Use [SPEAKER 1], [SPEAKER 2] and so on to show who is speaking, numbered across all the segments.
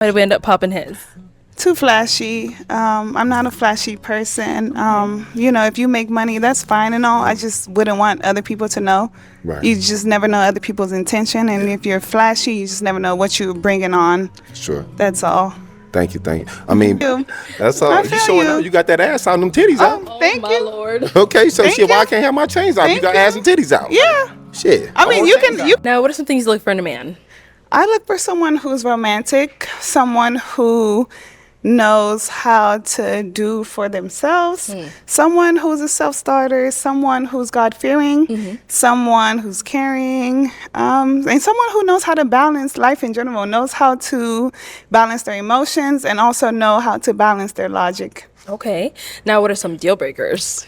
[SPEAKER 1] Why did we end up popping his?
[SPEAKER 2] Too flashy. I'm not a flashy person. If you make money, that's fine and all. I just wouldn't want other people to know.
[SPEAKER 3] Right.
[SPEAKER 2] You just never know other people's intention, and if you're flashy, you just never know what you're bringing on.
[SPEAKER 3] Sure.
[SPEAKER 2] That's all.
[SPEAKER 3] Thank you. I mean,
[SPEAKER 2] You.
[SPEAKER 3] that's all.
[SPEAKER 2] I
[SPEAKER 3] You
[SPEAKER 2] feel
[SPEAKER 3] showing
[SPEAKER 2] you.
[SPEAKER 3] out. You got that ass out, them titties out.
[SPEAKER 2] Thank
[SPEAKER 1] my
[SPEAKER 2] you.
[SPEAKER 1] Lord.
[SPEAKER 3] Okay, so
[SPEAKER 2] Thank
[SPEAKER 3] shit, why
[SPEAKER 2] you.
[SPEAKER 3] I can't have my chains out? You
[SPEAKER 2] Thank
[SPEAKER 3] got
[SPEAKER 2] you.
[SPEAKER 3] ass and titties out.
[SPEAKER 2] Yeah.
[SPEAKER 3] Shit.
[SPEAKER 2] I mean,
[SPEAKER 3] want
[SPEAKER 2] you
[SPEAKER 3] chains
[SPEAKER 2] can.
[SPEAKER 3] out.
[SPEAKER 2] You.
[SPEAKER 1] Now, what are some things you look for in a man?
[SPEAKER 2] I look for someone who's romantic, someone who knows how to do for themselves, someone who's a self-starter, someone who's God-fearing, someone who's caring, and someone who knows how to balance life in general, knows how to balance their emotions and also know how to balance their logic.
[SPEAKER 1] Okay. Now, what are some deal breakers?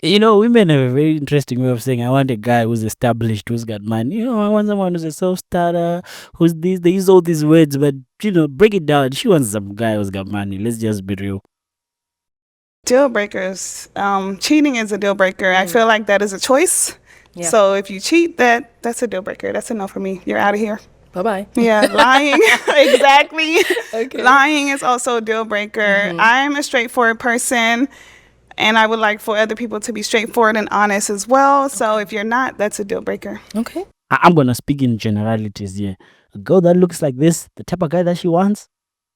[SPEAKER 4] Women have a very interesting way of saying, I want a guy who's established, who's got money. I want someone who's a self-starter, who's this. They use all these words, but, break it down. She wants some guy who's got money. Let's just be real.
[SPEAKER 2] Deal breakers. Cheating is a deal breaker. I feel like that is a choice.
[SPEAKER 1] Yeah.
[SPEAKER 2] So if you cheat, that's a deal breaker. That's a no for me. You're out of here.
[SPEAKER 1] Bye-bye.
[SPEAKER 2] Yeah, lying. Exactly.
[SPEAKER 1] Okay.
[SPEAKER 2] Lying is also a deal breaker. I'm a straightforward person, and I would like for other people to be straightforward and honest as well. So if you're not, that's a deal breaker.
[SPEAKER 1] Okay.
[SPEAKER 4] I'm going to speak in generalities here. A girl that looks like this, the type of guy that she wants,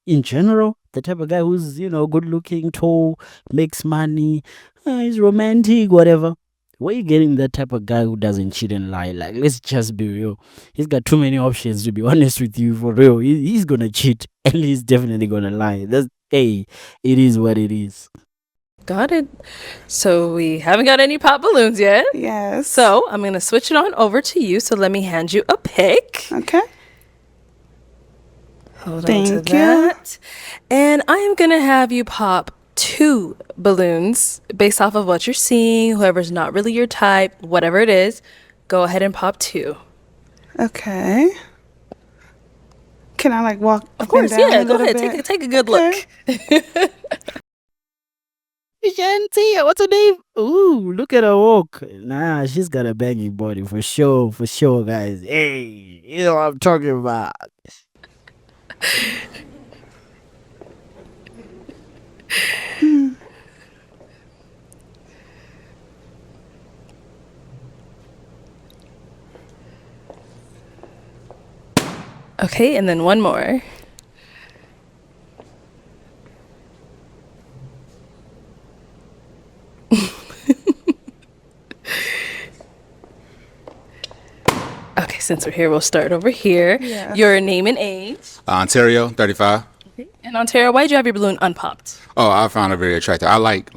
[SPEAKER 4] in general, the type of guy who's, good looking, tall, makes money, is romantic, whatever. Where you getting that type of guy who doesn't cheat and lie? Like, let's just be real. He's got too many options, to be honest with you, for real. He's going to cheat and he's definitely going to lie. It is what it is.
[SPEAKER 1] Got it. So we haven't got any pop balloons yet.
[SPEAKER 2] Yes.
[SPEAKER 1] So I'm going to switch it on over to you. So let me hand you a pick.
[SPEAKER 2] Okay.
[SPEAKER 1] Hold on
[SPEAKER 2] Thank
[SPEAKER 1] to
[SPEAKER 2] you.
[SPEAKER 1] that. And I am going to have you pop 2 balloons based off of what you're seeing. Whoever's not really your type, whatever it is, go ahead and pop 2.
[SPEAKER 2] Okay. Can I walk
[SPEAKER 1] Of
[SPEAKER 2] up
[SPEAKER 1] course,
[SPEAKER 2] and down
[SPEAKER 1] yeah.
[SPEAKER 2] a
[SPEAKER 1] Go
[SPEAKER 2] little
[SPEAKER 1] ahead.
[SPEAKER 2] bit?
[SPEAKER 1] Take a good
[SPEAKER 2] Okay.
[SPEAKER 1] look.
[SPEAKER 4] Shanti, what's her name? Ooh, look at her walk. Nah, she's got a banging body for sure, guys. Hey, you know what I'm talking about.
[SPEAKER 1] Okay, and then one more. Okay, since we're here, we'll start over here.
[SPEAKER 2] Yes.
[SPEAKER 1] Your name and age.
[SPEAKER 5] Ontario, 35.
[SPEAKER 1] And Ontario, why did you have your balloon unpopped?
[SPEAKER 5] Oh, I found her very attractive. I like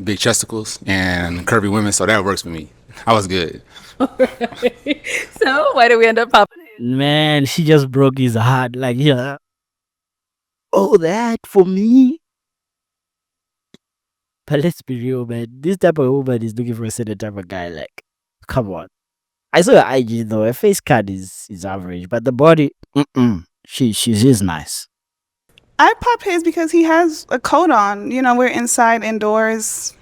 [SPEAKER 5] big chesticles and curvy women, so that works for me. I was good.
[SPEAKER 1] So why did we end up popping it?
[SPEAKER 4] Man, she just broke his heart. Like, yeah. Oh, that for me? But let's be real, man. This type of woman is looking for a certain type of guy. Like, come on. I saw her IG though. Her face card is average, but the body, she's nice.
[SPEAKER 2] I pop his because he has a coat on. We're inside, indoors.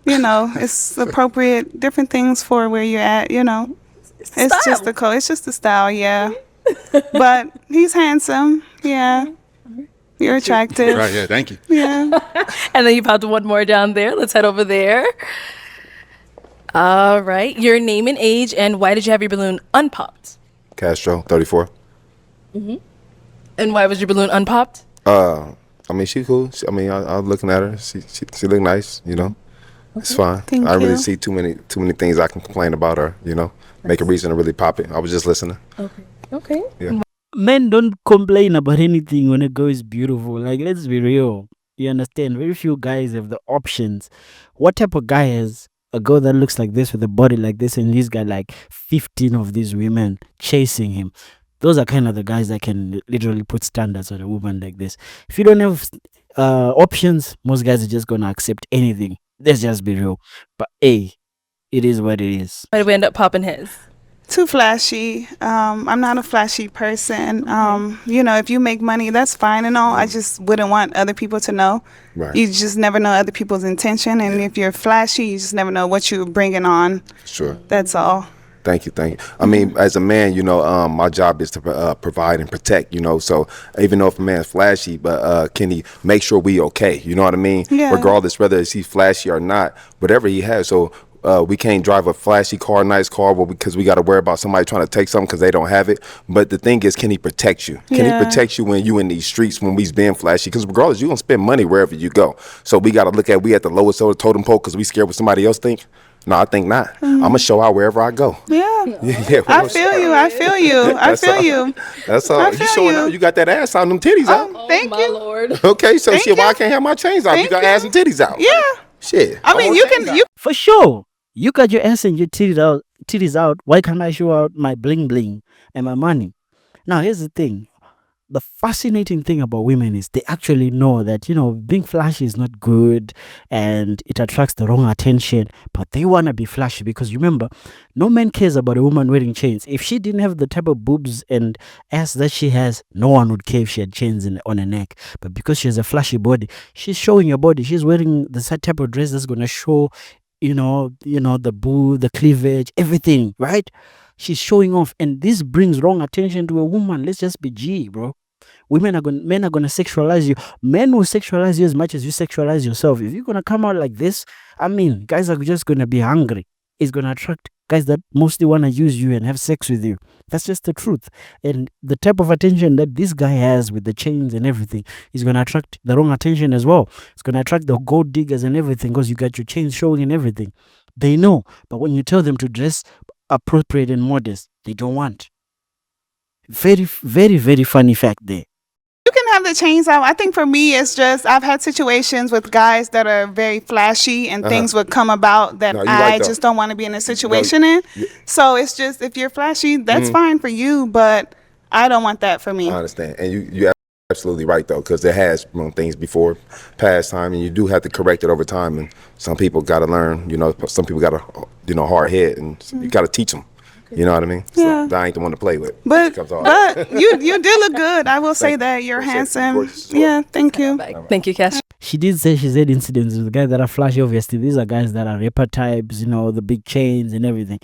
[SPEAKER 2] It's appropriate. Different things for where you're at. It's just the coat. It's just the style, yeah. But he's handsome. Yeah. You're attractive.
[SPEAKER 5] Right, yeah, thank you.
[SPEAKER 2] Yeah.
[SPEAKER 1] And then you popped one more down there. Let's head over there. All right. Your name and age, and why did you have your balloon unpopped?
[SPEAKER 3] Castro, 34.
[SPEAKER 1] And why was your balloon unpopped?
[SPEAKER 3] I mean, she cool. I was looking at her. She look nice. It's fine.
[SPEAKER 2] Thank
[SPEAKER 3] I don't really
[SPEAKER 2] you.
[SPEAKER 3] see too many things I can complain about her. Make a reason to really pop it. I was just listening.
[SPEAKER 1] Okay.
[SPEAKER 3] Yeah.
[SPEAKER 4] Men don't complain about anything when a girl is beautiful. Like, let's be real. You understand? Very few guys have the options. What type of guy has a girl that looks like this with a body like this, and he's got like 15 of these women chasing him? Those are kind of the guys that can literally put standards on a woman like this. If you don't have options, most guys are just gonna accept anything. Let's just be real. But hey, it is what it is.
[SPEAKER 1] Why did we end up popping his?
[SPEAKER 2] Too flashy. I'm not a flashy person. If you make money, that's fine and all. I just wouldn't want other people to know.
[SPEAKER 3] Right.
[SPEAKER 2] You just never know other people's intention, and if you're flashy, you just never know what you're bringing on.
[SPEAKER 3] Sure.
[SPEAKER 2] That's all.
[SPEAKER 3] Thank you, thank you. I mean, as a man, my job is to provide and protect. So even though if a man's flashy, but can he make sure we okay? You know what I mean?
[SPEAKER 2] Yeah.
[SPEAKER 3] Regardless whether is he flashy or not, whatever he has. So we can't drive a flashy car, nice car, because we got to worry about somebody trying to take something because they don't have it. But the thing is, can he protect you? Can
[SPEAKER 2] Yeah.
[SPEAKER 3] he protect you when you in these streets when we's being flashy? Because regardless, you gonna spend money wherever you go. So we got to look at we at the lowest of the totem pole because we scared what somebody else think. No, I think not. I'm gonna show out wherever I go.
[SPEAKER 2] Yeah.
[SPEAKER 3] Yeah,
[SPEAKER 2] I feel you. I feel you. I feel you.
[SPEAKER 3] That's all.
[SPEAKER 2] I
[SPEAKER 3] You
[SPEAKER 2] feel
[SPEAKER 3] showing
[SPEAKER 2] you.
[SPEAKER 3] out. You got that ass out, them titties out.
[SPEAKER 2] Thank
[SPEAKER 1] my
[SPEAKER 2] you.
[SPEAKER 1] lord.
[SPEAKER 3] Okay, so
[SPEAKER 2] Thank
[SPEAKER 3] shit, why I
[SPEAKER 2] you.
[SPEAKER 3] can't have my chains out?
[SPEAKER 2] Thank
[SPEAKER 3] You got
[SPEAKER 2] you.
[SPEAKER 3] ass and titties out.
[SPEAKER 2] Yeah.
[SPEAKER 3] Shit.
[SPEAKER 2] I mean,
[SPEAKER 3] want
[SPEAKER 2] you
[SPEAKER 3] chains
[SPEAKER 2] can.
[SPEAKER 3] out.
[SPEAKER 2] You
[SPEAKER 4] For sure. You got your ass and your titties out. Why can't I show out my bling bling and my money? Now, here's the thing. The fascinating thing about women is they actually know that, being flashy is not good and it attracts the wrong attention, but they want to be flashy because remember, no man cares about a woman wearing chains. If she didn't have the type of boobs and ass that she has, no one would care if she had chains on her neck. But because she has a flashy body, she's showing her body. She's wearing the type of dress that's going to show, the boob, the cleavage, everything, right? She's showing off, and this brings wrong attention to a woman. Let's just be G, bro. Men are gonna sexualize you. Men will sexualize you as much as you sexualize yourself. If you're gonna come out like this, I mean, guys are just gonna be hungry. It's gonna attract guys that mostly wanna use you and have sex with you. That's just the truth. And the type of attention that this guy has with the chains and everything is gonna attract the wrong attention as well. It's gonna attract the gold diggers and everything because you got your chains showing and everything. They know, but when you tell them to dress appropriate and modest, they don't want. Very, very, very funny fact there.
[SPEAKER 2] You can have the chains out. I think for me, it's just I've had situations with guys that are very flashy and things would come about that
[SPEAKER 3] No, you're right,
[SPEAKER 2] I
[SPEAKER 3] though.
[SPEAKER 2] just don't want to be in a situation in. So it's just if you're flashy, that's fine for you, but I don't want that for me.
[SPEAKER 3] I understand, and you're absolutely right though, because there has been things before past time, and you do have to correct it over time. And some people got to learn. Some people got a hard head, and you got to teach them. You know what I mean?
[SPEAKER 2] Yeah.
[SPEAKER 3] So I ain't the one to play with.
[SPEAKER 2] But
[SPEAKER 3] Comes off.
[SPEAKER 2] but you did look good. I will say that you're
[SPEAKER 3] Appreciate it.
[SPEAKER 2] handsome.
[SPEAKER 3] Gorgeous as well.
[SPEAKER 2] Yeah, thank you.
[SPEAKER 1] Thank you, Cash.
[SPEAKER 4] She did say she's had incidents with guys that are flashy. Obviously, these are guys that are rapper types, the big chains and everything.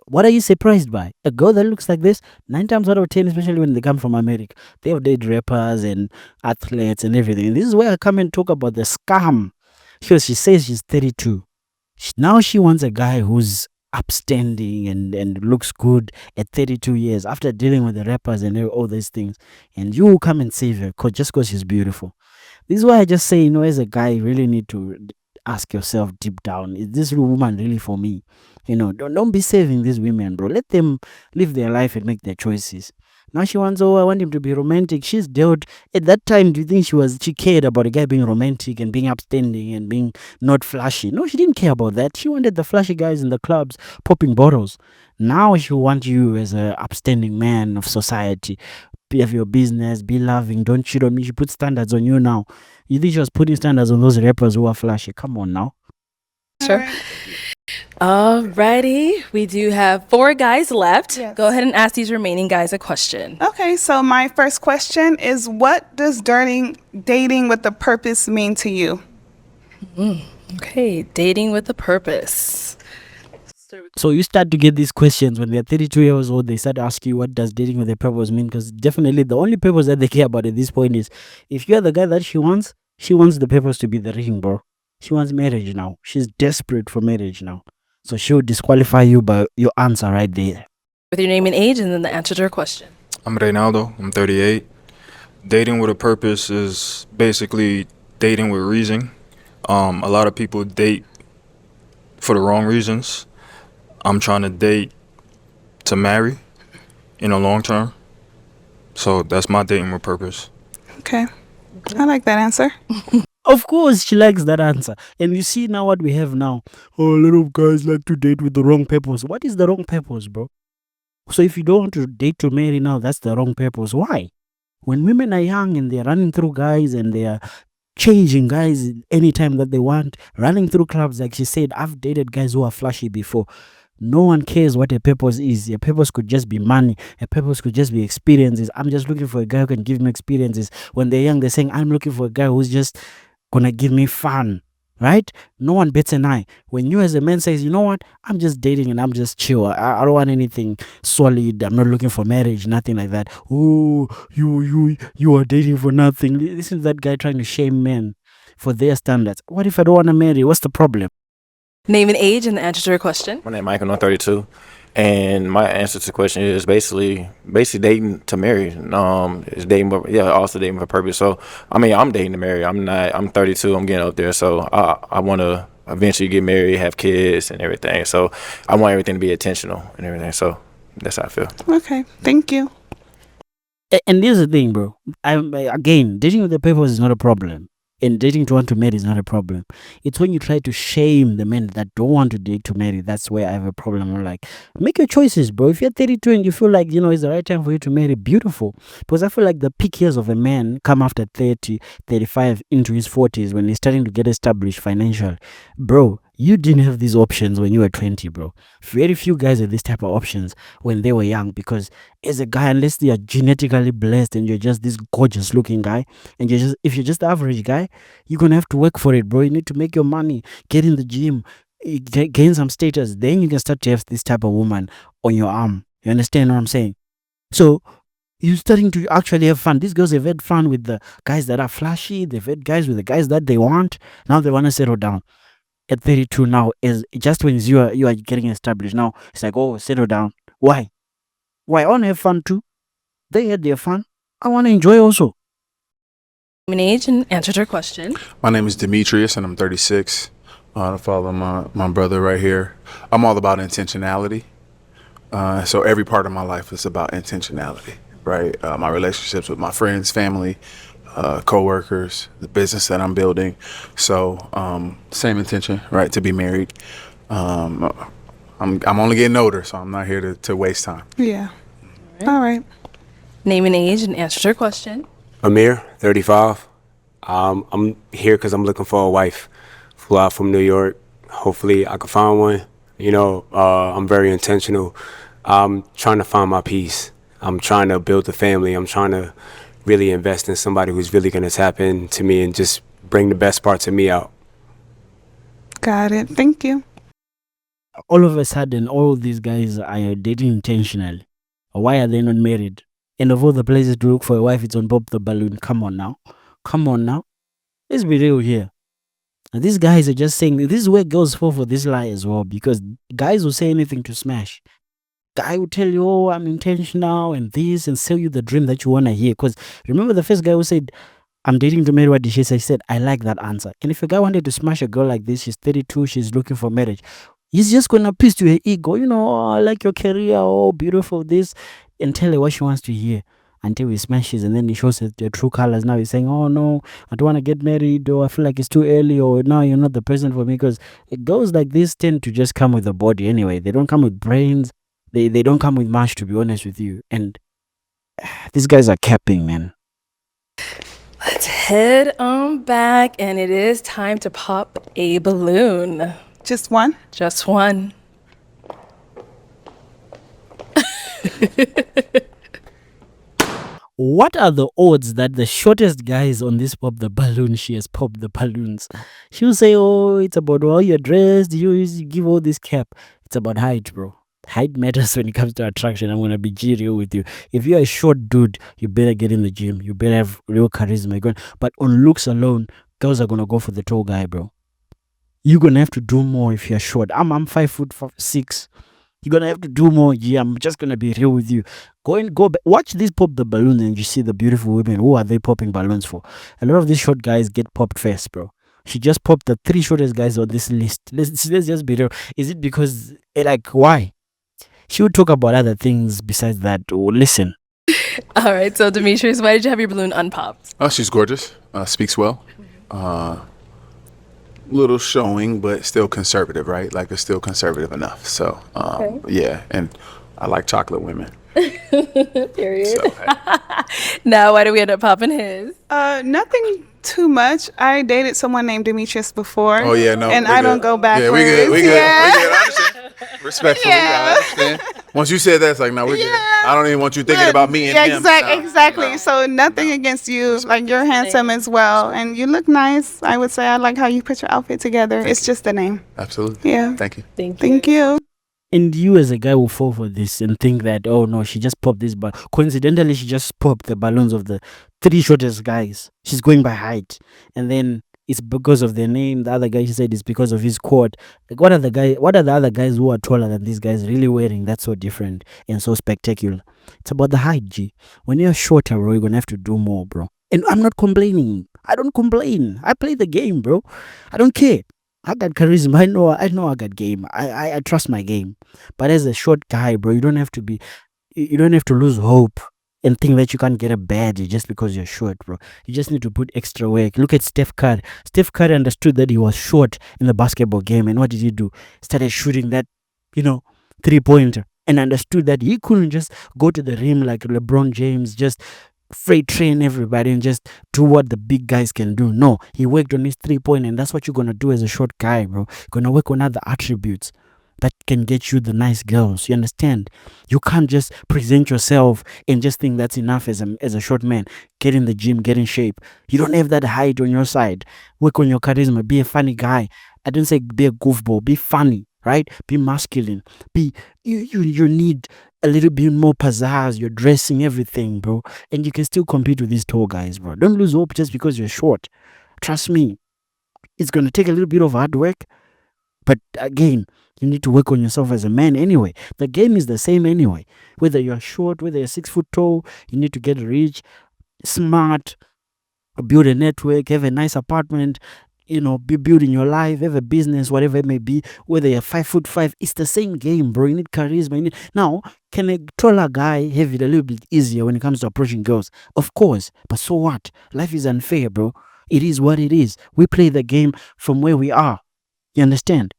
[SPEAKER 4] What are you surprised by? A girl that looks like this, 9 times out of 10, especially when they come from America, they have dated rappers and athletes and everything. This is where I come and talk about the scam. Because she says she's 32. Now she wants a guy who's upstanding and looks good at 32 years after dealing with the rappers and all these things. And you will come and save her just because she's beautiful. This is why I just say, as a guy, you really need to ask yourself deep down, is this woman really for me? Don't be saving these women, bro. Let them live their life and make their choices. Now she wants, I want him to be romantic. She's dealt. At that time, do you think she cared about a guy being romantic and being upstanding and being not flashy? No, she didn't care about that. She wanted the flashy guys in the clubs popping bottles. Now she wants you as an upstanding man of society. Have your business, be loving, don't cheat on me. She put standards on you now. You think she was putting standards on those rappers who are flashy? Come on now.
[SPEAKER 1] Sure. Alrighty, we do have 4 guys left.
[SPEAKER 2] Yes.
[SPEAKER 1] Go ahead and ask these remaining guys a question.
[SPEAKER 2] Okay, so my first question is, what does dating with a purpose mean to you?
[SPEAKER 1] Okay, dating with a purpose.
[SPEAKER 4] So you start to get these questions when they're 32 years old. They start to ask you, what does dating with a purpose mean? Because definitely the only purpose that they care about at this point is if you're the guy that she wants the purpose to be the ring, bro. She wants marriage now. She's desperate for marriage now. So she'll disqualify you by your answer right there.
[SPEAKER 1] With your name and age and then the answer to her question.
[SPEAKER 6] I'm Reynaldo. I'm 38. Dating with a purpose is basically dating with reason. A lot of people date for the wrong reasons. I'm trying to date to marry in the long term. So that's my dating with purpose.
[SPEAKER 2] Okay, I like that answer.
[SPEAKER 4] Of course, she likes that answer. And you see now what we have now. Oh, a lot of guys like to date with the wrong purpose. What is the wrong purpose, bro? So if you don't want to date to marry now, that's the wrong purpose. Why? When women are young and they're running through guys and they are changing guys anytime that they want, running through clubs, like she said, I've dated guys who are flashy before. No one cares what a purpose is. A purpose could just be money. A purpose could just be experiences. I'm just looking for a guy who can give me experiences. When they're young, they're saying, I'm looking for a guy who's just gonna give me fun. right? No one bets an eye. When you as a man says, you know what, I'm just dating and I'm just chill. I don't want anything solid. I'm not looking for marriage, nothing like that. Oh, you are dating for nothing. This is that guy trying to shame men for their standards. What if I don't want to marry? What's the problem?
[SPEAKER 1] Name and age and the answer to your question.
[SPEAKER 7] My name is Michael. I'm 32, and my answer to the question is basically dating to marry. Is dating, but yeah, also dating for purpose. So I mean, I'm dating to marry. I'm not. I'm 32. I'm getting up there. So I want to eventually get married, have kids, and everything. So I want everything to be intentional and everything. So that's how I feel.
[SPEAKER 2] Okay, thank you.
[SPEAKER 4] And here's the thing, bro. Again, dating with the purpose is not a problem. And dating to want to marry is not a problem. It's when you try to shame the men that don't want to date to marry. That's where I have a problem. I'm like, make your choices, bro. If you're 32 and you feel like, it's the right time for you to marry, beautiful. Because I feel like the peak years of a man come after 30, 35 into his 40s when he's starting to get established financial. Bro, you didn't have these options when you were 20, bro. Very few guys had this type of options when they were young, because as a guy, unless you are genetically blessed and you're just this gorgeous looking guy, and if you're just the average guy, you're gonna have to work for it, bro. You need to make your money, get in the gym, gain some status. Then you can start to have this type of woman on your arm. You understand what I'm saying? So you're starting to actually have fun. These girls have had fun with the guys that are flashy. They've had guys with the guys that they want. Now they want to settle down. At 32 now is just when you are getting established. Now it's like, oh, settle down. Why? I want to have fun too. They had their fun. I want to enjoy also.
[SPEAKER 1] Name and age and answer to your question.
[SPEAKER 5] My name is Demetrius, and I'm 36. To follow my brother right here, I'm all about intentionality. So every part of my life is about intentionality, right? My relationships with my friends, family, co-workers, the business that I'm building. So same intention, right, to be married. I'm only getting older, so I'm not here to waste time.
[SPEAKER 2] Yeah. All right.
[SPEAKER 1] Name and age and answer to your question.
[SPEAKER 8] Amir, 35. I'm here because I'm looking for a wife. Flew out from New York. Hopefully I can find one. I'm very intentional. I'm trying to find my peace. I'm trying to build a family. I'm trying to really invest in somebody who's really going to tap into me and just bring the best parts of me out.
[SPEAKER 2] Got it. Thank you.
[SPEAKER 4] All of a sudden, all these guys are dating intentionally. Why are they not married? And of all the places to look for a wife, it's on Pop the Balloon. Come on now. Let's be real here. And these guys are just saying, this is where girls fall for this lie as well, because guys will say anything to smash. Guy will tell you, oh, I'm intentional and this, and sell you the dream that you want to hear. Because remember the first guy who said, I'm dating to marry, what did she say? She said, I like that answer. And if a guy wanted to smash a girl like this, she's 32, she's looking for marriage, he's just going to appease to her ego. Oh, I like your career, oh, beautiful, this, and tell her what she wants to hear until he smashes, and then he shows her their true colors. Now he's saying, oh, no, I don't want to get married, or I feel like it's too early, or no, you're not the person for me. Because girls like this tend to just come with the body anyway. They don't come with brains. They don't come with much, to be honest with you. And these guys are capping, man.
[SPEAKER 1] Let's head on back, and it is time to pop a balloon.
[SPEAKER 2] Just one?
[SPEAKER 1] Just one.
[SPEAKER 4] What are the odds that the shortest guys on this Pop the Balloon, she has popped the balloons? She'll say, oh, it's about how you're dressed, you give all this cap. It's about height, bro. Height matters when it comes to attraction. I'm going to be real with you. If you're a short dude, you better get in the gym. You better have real charisma. But on looks alone, girls are going to go for the tall guy, bro. You're going to have to do more if you're short. I'm 5'6". You're going to have to do more. Yeah, I'm just going to be real with you. Go back. Watch this Pop the Balloon and you see the beautiful women. Who are they popping balloons for? A lot of these short guys get popped first, bro. She just popped the 3 shortest guys on this list. Let's just be real. Is it because, why? She would talk about other things besides that. Oh, listen.
[SPEAKER 1] All right, so Demetrius, why did you have your balloon unpopped?
[SPEAKER 5] Oh, she's gorgeous. Speaks well. Little showing, but still conservative, right? Like it's still conservative enough. So, yeah, and I like chocolate women.
[SPEAKER 1] Period.
[SPEAKER 5] So, hey.
[SPEAKER 1] Now, why do we end up popping his?
[SPEAKER 2] Nothing too much. I dated someone named Demetrius before.
[SPEAKER 5] Oh yeah, no,
[SPEAKER 2] and
[SPEAKER 5] we
[SPEAKER 2] I
[SPEAKER 5] good.
[SPEAKER 2] don't go backwards.
[SPEAKER 5] Yeah, we good. We good.
[SPEAKER 2] Yeah.
[SPEAKER 5] We good. I understand. Respectfully, I understand. Once you said that, it's like, no, we're good. I don't even want you thinking about me and
[SPEAKER 2] Yeah,
[SPEAKER 5] him. No,
[SPEAKER 2] exactly.
[SPEAKER 5] no.
[SPEAKER 2] So nothing against you. Like you're handsome as well, and you look nice. I would say I like how you put your outfit together. It's just the name.
[SPEAKER 5] Absolutely.
[SPEAKER 2] Yeah.
[SPEAKER 5] Thank you.
[SPEAKER 2] Thank you.
[SPEAKER 4] And you as a guy will fall for this and think that, oh no, she just popped this, but coincidentally she just popped the balloons of the three shortest guys. She's going by height. And then it's because of their name. The other guy, she said, it's because of his quad. Like what are the other guys who are taller than these guys really wearing that's so different and so spectacular? It's about the height, G. When you're shorter, bro, you're gonna have to do more, bro. And I'm not complaining. I don't complain. I play the game, bro. I don't care. I got charisma. I know I got game. I trust my game. But as a short guy, bro, you don't have to lose hope and think that you can't get a badge just because you're short, bro. You just need to put extra work. Look at Steph Curry. Steph Curry understood that he was short in the basketball game, and what did he do? Started shooting that, 3-pointer, and understood that he couldn't just go to the rim like LeBron James, just freight train everybody and just do what the big guys can do. No, he worked on his 3-point, and that's what you're gonna do as a short guy, bro. You're gonna work on other attributes that can get you the nice girls. You understand? You can't just present yourself and just think that's enough as a short man. Get in the gym, get in shape. You don't have that height on your side. Work on your charisma. Be a funny guy. I didn't say be a goofball. Be funny, right? Be masculine. You need a little bit more pizzazz. You're dressing everything, bro, and you can still compete with these tall guys, bro. Don't lose hope just because you're short. Trust me, it's gonna take a little bit of hard work, but again, you need to work on yourself as a man anyway. The game is the same anyway. Whether you're short, whether you're 6 foot tall, you need to get rich, smart, build a network, have a nice apartment, be building your life, have a business, whatever it may be. Whether you're 5'5", it's the same game, bro. You need charisma. Now, can a taller guy have it a little bit easier when it comes to approaching girls? Of course, but so what? Life is unfair, bro. It is what it is. We play the game from where we are. You understand?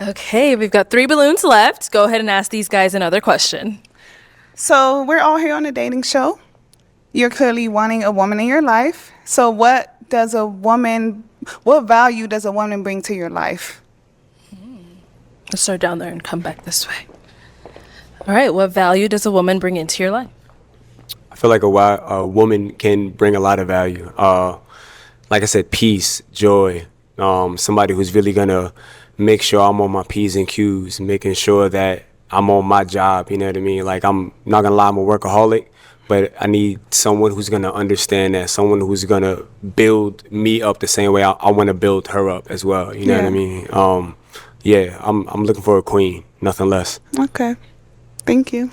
[SPEAKER 1] Okay, we've got 3 balloons left. Go ahead and ask these guys another question.
[SPEAKER 2] So we're all here on a dating show. You're clearly wanting a woman in your life. So what value does a woman bring to your life?
[SPEAKER 1] Let's start down there and come back this way. All right, what value does a woman bring into your life?
[SPEAKER 8] I feel like a woman can bring a lot of value. Like I said, peace, joy. Somebody who's really gonna make sure I'm on my P's and Q's, making sure that I'm on my job. You know what I mean? Like, I'm not gonna lie, I'm a workaholic, but I need someone who's gonna understand that, someone who's gonna build me up the same way I want to build her up as well. You know what I mean? I'm looking for a queen, nothing less.
[SPEAKER 2] Okay. Thank you.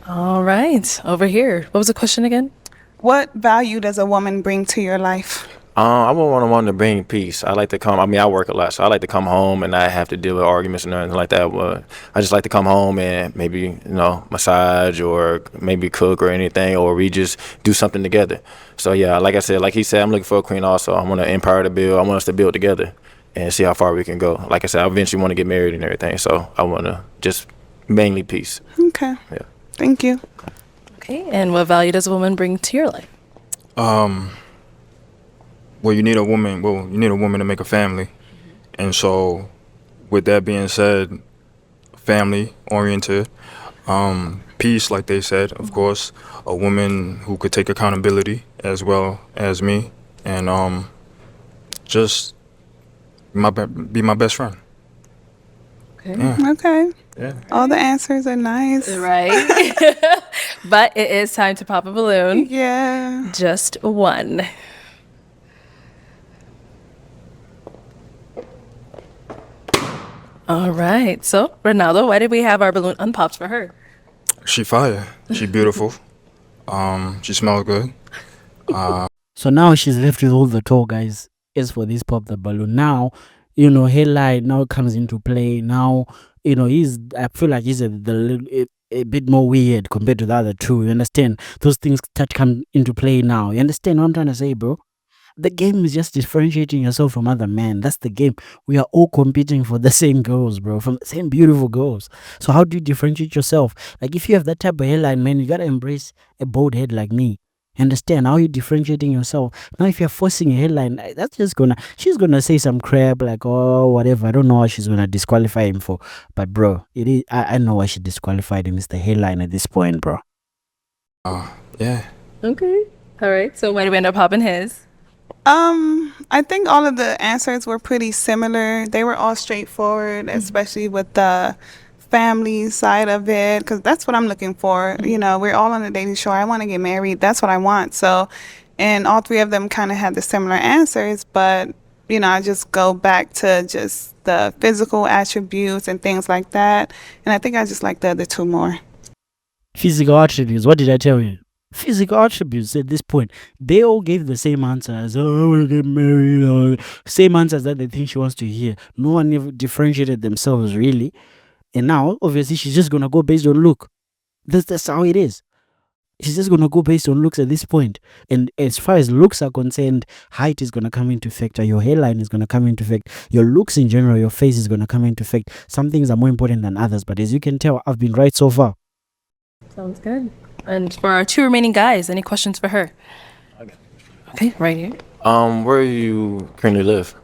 [SPEAKER 1] All right, over here. What was the question again?
[SPEAKER 2] What value does a woman bring to your life?
[SPEAKER 7] I would want a woman to bring peace. I like to come. I mean, I work a lot, so I like to come home and not have to deal with arguments and anything like that. But I just like to come home and maybe massage or maybe cook or anything, or we just do something together. So yeah, like I said, like he said, I'm looking for a queen. Also, I want an empire to build. I want us to build together and see how far we can go. Like I said, I eventually want to get married and everything. So I want to just mainly peace.
[SPEAKER 2] Okay.
[SPEAKER 7] Yeah.
[SPEAKER 2] Thank you.
[SPEAKER 1] Okay, and what value does a woman bring to your life?
[SPEAKER 6] Well, you need a woman. Well, you need a woman to make a family, and so, with that being said, family oriented, peace, like they said, of course, a woman who could take accountability as well as me, and just be my best friend.
[SPEAKER 1] Okay.
[SPEAKER 6] Yeah.
[SPEAKER 2] Okay.
[SPEAKER 6] Yeah.
[SPEAKER 2] All the answers are nice.
[SPEAKER 1] Right. But it is time to pop a balloon.
[SPEAKER 2] Yeah.
[SPEAKER 1] Just one. All right. So, Ronaldo, why did we have our balloon unpopped for her?
[SPEAKER 6] She fire. She beautiful. She smells good.
[SPEAKER 4] So now she's left with all the tall guys. As for this pop the balloon, now, hairline now comes into play. Now, I feel like he's a bit more weird compared to the other two. You understand? Those things start come into play now. You understand what I'm trying to say, bro? The game is just differentiating yourself from other men. That's the game. We are all competing for the same girls, bro, from the same beautiful girls. So how do you differentiate yourself? Like if you have that type of hairline, man, you gotta embrace a bald head like me. Understand how you differentiating yourself. Now if you're forcing a hairline, that's just she's gonna say some crap like, oh whatever. I don't know what she's gonna disqualify him for. But bro, it is I know why she disqualified him. It's the hairline at this point, bro.
[SPEAKER 6] Yeah.
[SPEAKER 1] Okay. All right. So why did we end up popping his?
[SPEAKER 2] I think all of the answers were pretty similar. They were all straightforward, especially with the family side of it, because that's what I'm looking for. You know, we're all on a dating show. I want to get married. That's what I want. So, and all three of them kind of had the similar answers, but, you know, I just go back to just the physical attributes and things like that. And I think I just like the other two more.
[SPEAKER 4] Physical attributes. What did I tell you? Physical attributes at this point. They all gave the same answers. Oh, I want to get married. Same answers that they think she wants to hear. No one ever differentiated themselves really. And now, obviously, she's just going to go based on look. That's how it is. She's just going to go based on looks at this point. And as far as looks are concerned, height is going to come into effect. Your hairline is going to come into effect. Your looks in general, your face is going to come into effect. Some things are more important than others. But as you can tell, I've been right so far.
[SPEAKER 1] Sounds good. And for our two remaining guys, any questions for her? Okay, right here.
[SPEAKER 7] Where you currently live?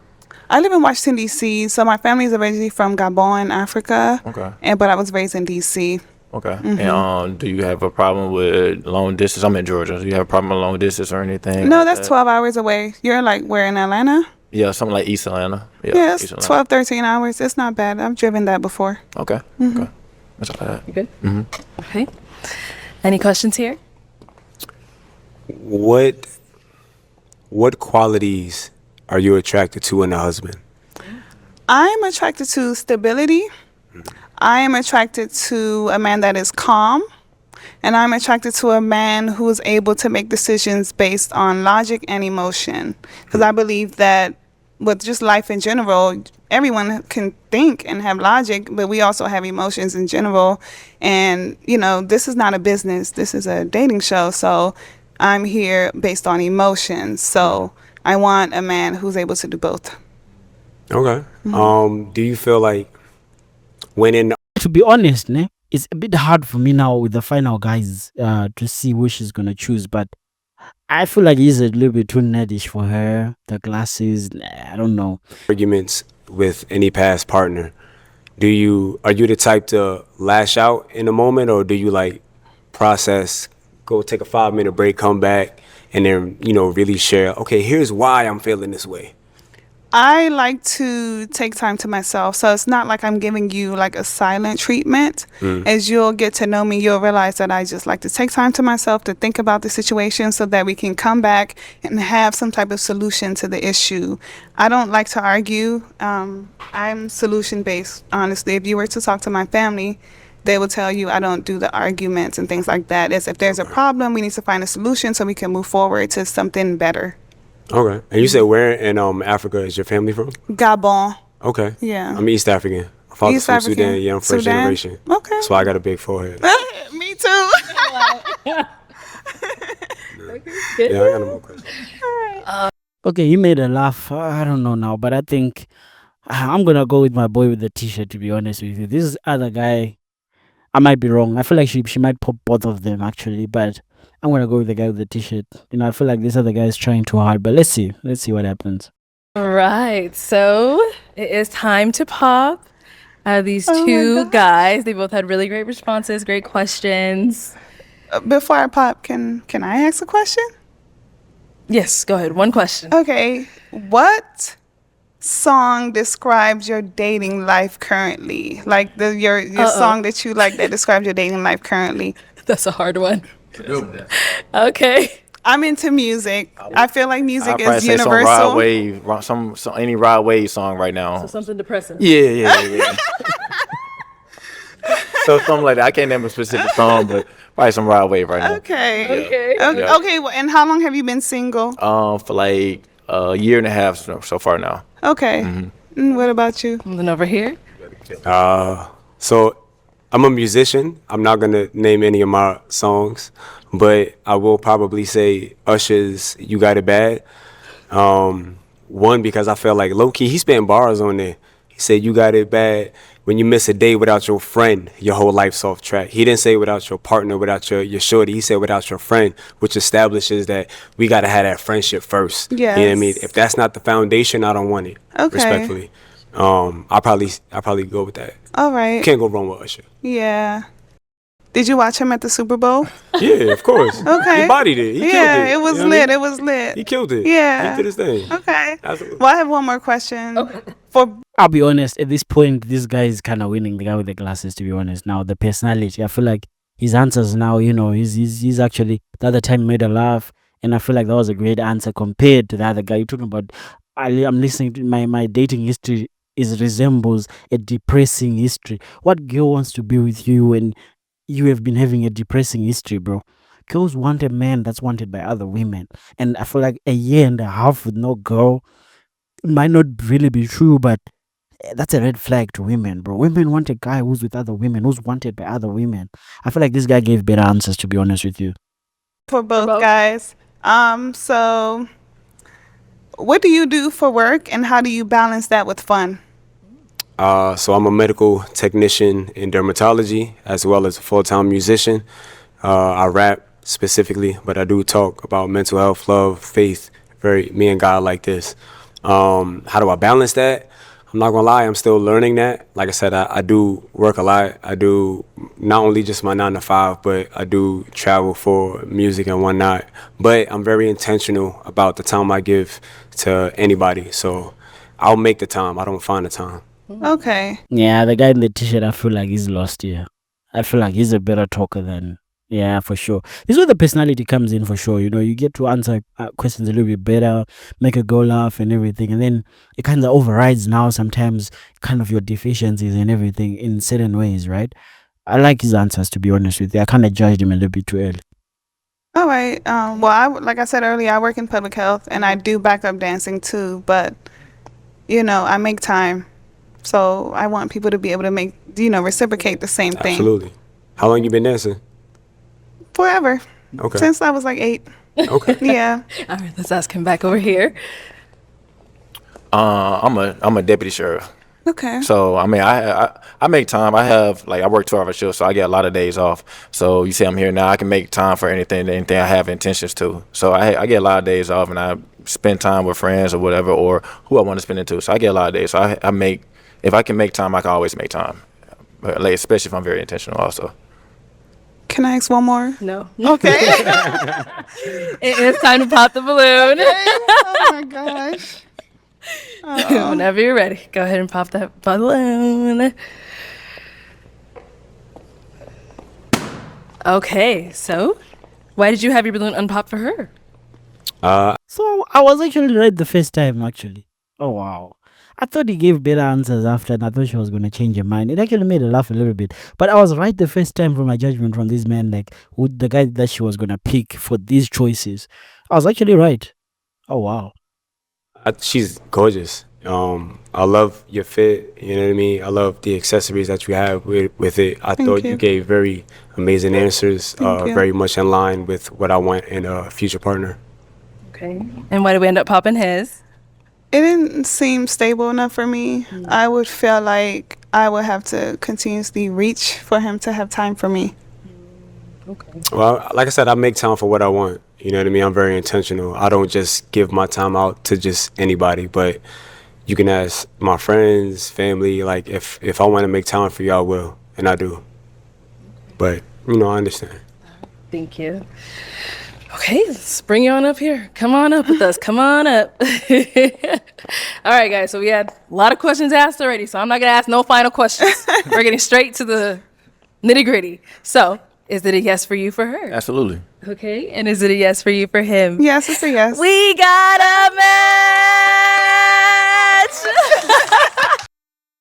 [SPEAKER 2] I live in Washington, D.C., so my family is originally from Gabon, Africa.
[SPEAKER 7] Okay.
[SPEAKER 2] But I was raised in D.C.
[SPEAKER 7] Okay. And do you have a problem with long distance? I'm in Georgia. Do you have a problem with long distance or anything?
[SPEAKER 2] No,
[SPEAKER 7] like
[SPEAKER 2] that's
[SPEAKER 7] that?
[SPEAKER 2] 12 hours away. You're like, where in Atlanta?
[SPEAKER 7] Yeah, something like East Atlanta.
[SPEAKER 2] Yeah,
[SPEAKER 7] East
[SPEAKER 2] it's
[SPEAKER 7] Atlanta.
[SPEAKER 2] 12, 13 hours. It's not bad. I've driven that before.
[SPEAKER 7] Okay. Okay. That's all I had.
[SPEAKER 1] You good? Okay. Any questions here?
[SPEAKER 8] What qualities are you attracted to in a husband?
[SPEAKER 2] I'm attracted to stability. I am attracted to a man that is calm. And I'm attracted to a man who is able to make decisions based on logic and emotion. Because I believe that with just life in general, everyone can think and have logic, but we also have emotions in general. And, you know, this is not a business. This is a dating show. So I'm here based on emotions. So I want a man who's able to do both.
[SPEAKER 8] Okay. Do you feel like when in
[SPEAKER 4] To be honest, ne, it's a bit hard for me now with the final guys to see who she's going to choose. But I feel like he's a little bit too nerdish for her. The glasses, I don't know.
[SPEAKER 8] arguments with any past partner, are you the type to lash out in a moment, or do you like process, go take a 5-minute break, come back, and then, you know, really share, okay, here's why I'm feeling this way?
[SPEAKER 2] I like to take time to myself. So it's not like I'm giving you like a silent treatment. As you'll get to know me, you'll realize that I just like to take time to myself to think about the situation so that we can come back and have some type of solution to the issue. I don't like to argue. I'm solution based, honestly. If you were to talk to my family, they will tell you I don't do the arguments and things like that. As if there's a problem, we need to find a solution so we can move forward to something better.
[SPEAKER 8] Okay. And you said where in Africa is your family from?
[SPEAKER 2] Gabon.
[SPEAKER 8] Okay.
[SPEAKER 2] Yeah.
[SPEAKER 8] I'm East African. My father's
[SPEAKER 2] East
[SPEAKER 8] from
[SPEAKER 2] African.
[SPEAKER 8] Sudan. Yeah, I'm first
[SPEAKER 2] Sudan?
[SPEAKER 8] generation.
[SPEAKER 2] Okay.
[SPEAKER 8] That's why I got a big forehead.
[SPEAKER 2] Me too.
[SPEAKER 8] Yeah, I got no more questions.
[SPEAKER 4] Okay, you made a laugh. I don't know now, but I think I'm going to go with my boy with the t-shirt, to be honest with you. This other guy, I might be wrong. I feel like she might pop both of them, actually, but I'm going to go with the guy with the t-shirt. You know, I feel like this other guy is trying too hard, but let's see. Let's see what happens.
[SPEAKER 1] All right. So it is time to pop these
[SPEAKER 2] Oh my
[SPEAKER 1] two
[SPEAKER 2] gosh.
[SPEAKER 1] guys. They both had really great responses, great questions.
[SPEAKER 2] Before I pop, can I ask a question?
[SPEAKER 1] Yes, go ahead. One question.
[SPEAKER 2] Okay. What song describes your dating life currently? Like your song that you like that describes your dating life currently.
[SPEAKER 1] That's a hard one. Okay.
[SPEAKER 2] I'm into music. I feel like music
[SPEAKER 7] I'd probably
[SPEAKER 2] is
[SPEAKER 7] say
[SPEAKER 2] universal.
[SPEAKER 7] some Rod Wave, some any Rod Wave song right now.
[SPEAKER 1] So something depressing.
[SPEAKER 7] Yeah. So something like that. I can't name a specific song, but probably some Rod Wave right now.
[SPEAKER 2] Okay.
[SPEAKER 1] Okay.
[SPEAKER 7] Yeah.
[SPEAKER 2] Okay. Well, and how long have you been single?
[SPEAKER 7] For like a year and a half so far now.
[SPEAKER 2] Okay. And what about you?
[SPEAKER 1] And then over here.
[SPEAKER 8] So I'm a musician. I'm not gonna name any of my songs, but I will probably say Usher's "You Got It Bad." One, because I felt like low key he spent bars on there. He said you got it bad when you miss a day without your friend, your whole life's off track. He didn't say without your partner, without your shorty. He said without your friend, which establishes that we gotta have that friendship first. You know what I mean?
[SPEAKER 2] Yes.
[SPEAKER 8] If that's not the foundation, I don't want it.
[SPEAKER 2] Okay.
[SPEAKER 8] Respectfully. I probably go with that.
[SPEAKER 2] All right.
[SPEAKER 8] Can't go wrong with Usher.
[SPEAKER 2] Yeah. Did you watch him at the Super Bowl?
[SPEAKER 8] Yeah, of course.
[SPEAKER 2] Okay.
[SPEAKER 8] He bodied it. He killed
[SPEAKER 2] Yeah,
[SPEAKER 8] it.
[SPEAKER 2] it was
[SPEAKER 8] You know what I
[SPEAKER 2] lit.
[SPEAKER 8] mean?
[SPEAKER 2] It was lit.
[SPEAKER 8] He killed it.
[SPEAKER 2] Yeah.
[SPEAKER 8] He did his thing.
[SPEAKER 2] Okay.
[SPEAKER 8] Absolutely.
[SPEAKER 2] Well, I have one more question. For
[SPEAKER 4] I'll be honest, at this point, this guy is kind of winning, the guy with the glasses, to be honest. Now, the personality, I feel like his answers now, he's actually, the other time made a laugh, and I feel like that was a great answer compared to the other guy. You're talking about, I'm listening to my dating history resembles a depressing history. What girl wants to be with you when you have been having a depressing history, bro? Girls want a man that's wanted by other women. And I feel like a year and a half with no girl might not really be true, but that's a red flag to women, bro. Women want a guy who's with other women, who's wanted by other women. I feel like this guy gave better answers, to be honest with you.
[SPEAKER 2] both guys. So what do you do for work and how do you balance that with fun?
[SPEAKER 8] So I'm a medical technician in dermatology as well as a full-time musician. I rap specifically, but I do talk about mental health, love, faith, very me and God like this. How do I balance that? I'm not gonna lie, I'm still learning that. Like I said, I do work a lot. I do not only just my 9 to 5, but I do travel for music and whatnot. But I'm very intentional about the time I give to anybody. So I'll make the time. I don't find the time.
[SPEAKER 2] Okay.
[SPEAKER 4] Yeah, the guy in the t-shirt, I feel like he's lost here. I feel like he's a better talker than, yeah, for sure. This is where the personality comes in for sure. You get to answer questions a little bit better, make a go laugh and everything. And then it kind of overrides now sometimes kind of your deficiencies and everything in certain ways, right? I like his answers, to be honest with you. I kind of judged him a little bit too early.
[SPEAKER 2] All right. Well, like I said earlier, I work in public health and I do backup dancing too, but I make time. So I want people to be able to reciprocate the same thing.
[SPEAKER 8] Absolutely. How long you been dancing?
[SPEAKER 2] Forever.
[SPEAKER 8] Okay.
[SPEAKER 2] Since I was like 8.
[SPEAKER 8] Okay.
[SPEAKER 2] Yeah.
[SPEAKER 1] All right, let's ask him back over here.
[SPEAKER 7] I'm a deputy sheriff.
[SPEAKER 2] Okay.
[SPEAKER 7] So I mean, I make time. I work 12-hour shifts, so I get a lot of days off. So you see, I'm here now. I can make time for anything I have intentions to. So I get a lot of days off, and I spend time with friends or whatever, or who I want to spend it to. So I get a lot of days. So if I can make time, I can always make time. But especially if I'm very intentional, also.
[SPEAKER 2] Can I ask one more?
[SPEAKER 1] No.
[SPEAKER 2] Okay.
[SPEAKER 1] It's time to pop the balloon.
[SPEAKER 2] Oh my gosh.
[SPEAKER 1] Whenever you're ready, go ahead and pop that balloon. Okay, so why did you have your balloon unpopped for her?
[SPEAKER 4] So I was actually right the first time, actually. Oh, wow. I thought he gave better answers after, and I thought she was going to change her mind. It actually made her laugh a little bit. But I was right the first time from my judgment from this man, like who the guy that she was going to pick for these choices. I was actually right. Oh, wow.
[SPEAKER 8] She's gorgeous. I love your fit. You know what I mean? I love the accessories that you have with it. I thought you gave very amazing answers, very much in line with what I want in a future partner.
[SPEAKER 1] Okay. And why did we end up popping his?
[SPEAKER 2] It didn't seem stable enough for me. I would feel like I would have to continuously reach for him to have time for me.
[SPEAKER 1] Okay.
[SPEAKER 8] Well, like I said, I make time for what I want. You know what I mean? I'm very intentional. I don't just give my time out to just anybody, but you can ask my friends, family, like if I want to make time for you, I will, and I do. But, I understand.
[SPEAKER 1] Thank you. Okay, let's bring you on up here. Come on up with us. Come on up. All right, guys. So we had a lot of questions asked already, so I'm not going to ask no final questions. We're getting straight to the nitty gritty. So is it a yes for you for her?
[SPEAKER 7] Absolutely.
[SPEAKER 1] Okay, and is it a yes for you for him?
[SPEAKER 2] Yes, it's a yes.
[SPEAKER 1] We got a match!